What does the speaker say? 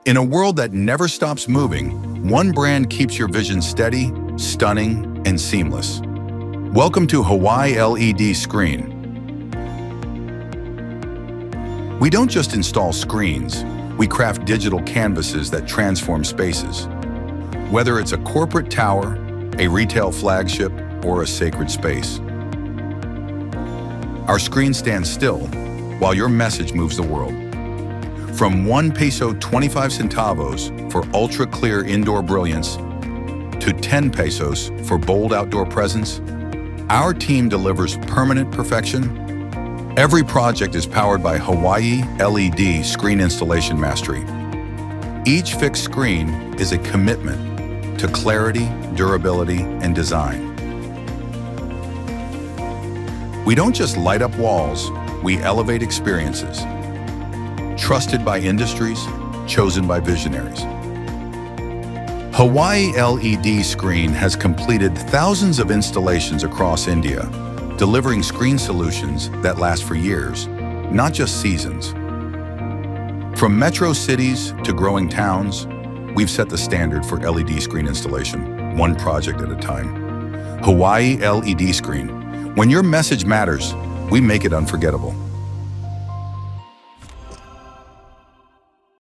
In a world that never stops moving, one brand keeps your vision steady, stunning, and seamless. Welcome to Hawaii LED Screen. We don't just install screens, we craft digital canvases that transform spaces. Whether it's a corporate tower, a retail flagship, or a sacred space. Our screen stands still while your message moves the world. From 1 peso 25 centavos for ultra-clear indoor brilliance to 10 pesos for bold outdoor presence, our team delivers permanent perfection. Every project is powered by Hawaii LED Screen Installation Mastery. Each fixed screen is a commitment to clarity, durability, and design. We don't just light up walls, we elevate experiences. Trusted by industries, chosen by visionaries. Hawaii LED Screen has completed thousands of installations across India, delivering screen solutions that last for years, not just seasons. From metro cities to growing towns, we've set the standard for LED screen installation, one project at a time. Hawaii LED Screen. When your message matters, we make it unforgettable.